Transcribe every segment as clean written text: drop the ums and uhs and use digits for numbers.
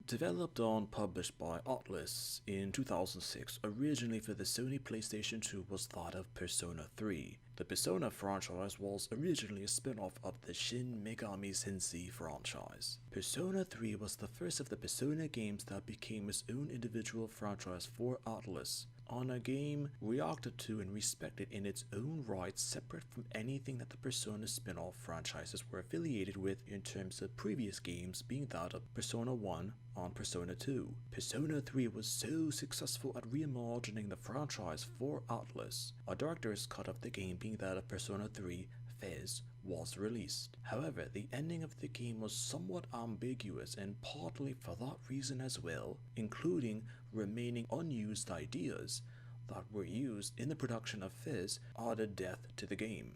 Developed and published by Atlas in 2006, originally for the Sony PlayStation 2 was that of Persona 3. The Persona franchise was originally a spin-off of the Shin Megami Tensei franchise. Persona 3 was the first of the Persona games that became its own individual franchise for Atlas, on a game reacted to and respected in its own right, separate from anything that the Persona spin-off franchises were affiliated with in terms of previous games, being that of Persona 1 and Persona 2. Persona 3 was so successful at reimagining the franchise for Atlas, a director's cut of the game being that of Persona 3 Fez was released. However, the ending of the game was somewhat ambiguous, and partly for that reason as well, including remaining unused ideas that were used in the production of Fez, added depth to the game.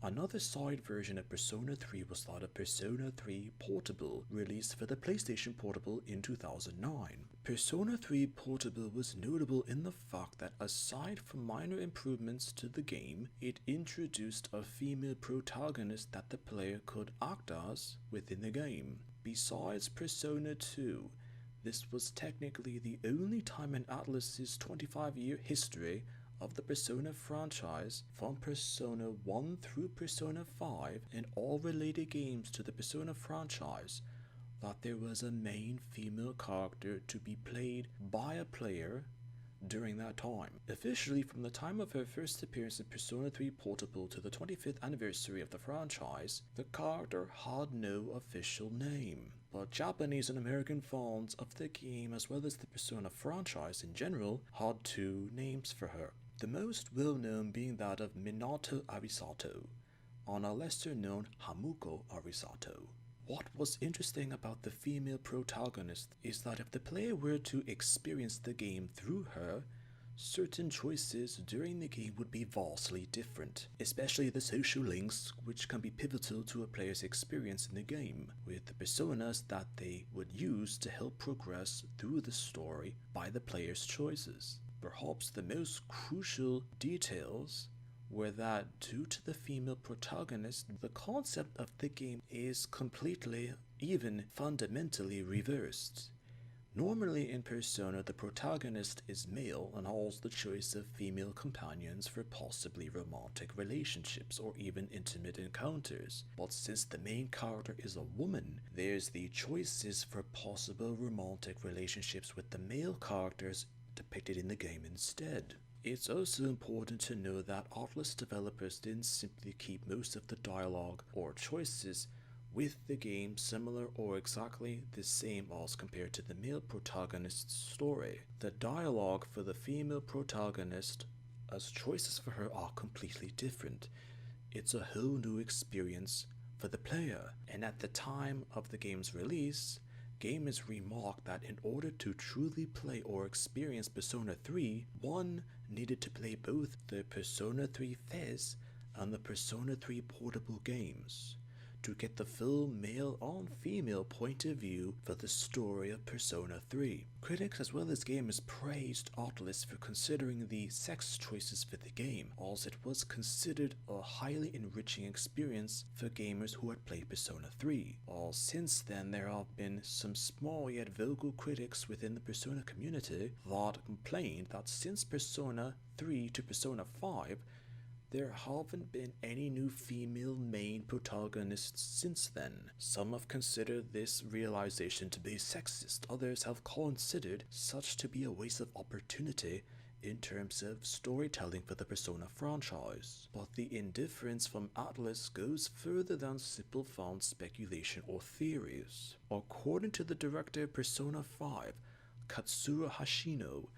Another side version of Persona 3 was that of Persona 3 Portable, released for the PlayStation Portable in 2009. Persona 3 Portable was notable in the fact that aside from minor improvements to the game, it introduced a female protagonist that the player could act as within the game. Besides Persona 2, this was technically the only time in Atlas's 25-year history of the Persona franchise, from Persona 1 through Persona 5 and all related games to the Persona franchise, that there was a main female character to be played by a player during that time. Officially, from the time of her first appearance in Persona 3 Portable to the 25th anniversary of the franchise, the character had no official name, but Japanese and American fans of the game as well as the Persona franchise in general had two names for her. The most well-known being that of Minato Arisato, and a lesser-known Hamuko Arisato. What was interesting about the female protagonist is that if the player were to experience the game through her, certain choices during the game would be vastly different, especially the social links which can be pivotal to a player's experience in the game, with the personas that they would use to help progress through the story by the player's choices. Perhaps the most crucial details were that due to the female protagonist, the concept of the game is completely, even fundamentally reversed. Normally in Persona, the protagonist is male and holds the choice of female companions for possibly romantic relationships or even intimate encounters. But since the main character is a woman, there's the choices for possible romantic relationships with the male characters depicted in the game instead. It's also important to know that Atlas developers didn't simply keep most of the dialogue or choices with the game similar or exactly the same as compared to the male protagonist's story. The dialogue for the female protagonist, as choices for her, are completely different. It's a whole new experience for the player, and at the time of the game's release, gamers remarked that in order to truly play or experience Persona 3, one needed to play both the Persona 3 Fez and the Persona 3 Portable games to get the full male and female point of view for the story of Persona 3. Critics as well as gamers praised Atlas for considering the sex choices for the game, as it was considered a highly enriching experience for gamers who had played Persona 3. Since then, there have been some small yet vocal critics within the Persona community that complained that since Persona 3 to Persona 5, there haven't been any new female main protagonists since then. Some have considered this realization to be sexist, others have considered such to be a waste of opportunity in terms of storytelling for the Persona franchise. But the indifference from Atlas goes further than simple fan speculation or theories. According to the director of Persona 5, Katsura Hashino,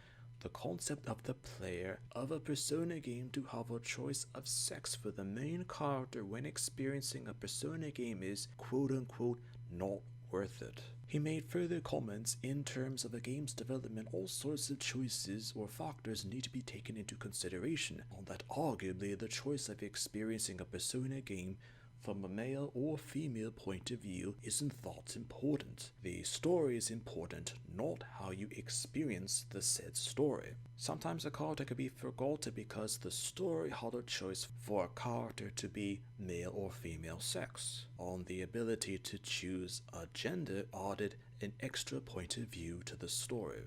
the concept of the player of a Persona game to have a choice of sex for the main character when experiencing a Persona game is quote-unquote not worth it. He made further comments in terms of a game's development, all sorts of choices or factors need to be taken into consideration, and that arguably the choice of experiencing a Persona game from a male or female point of view isn't thought important. The story is important, not how you experience the said story. Sometimes a character could be forgotten because the story had a choice for a character to be male or female sex. On the ability to choose a gender added an extra point of view to the story.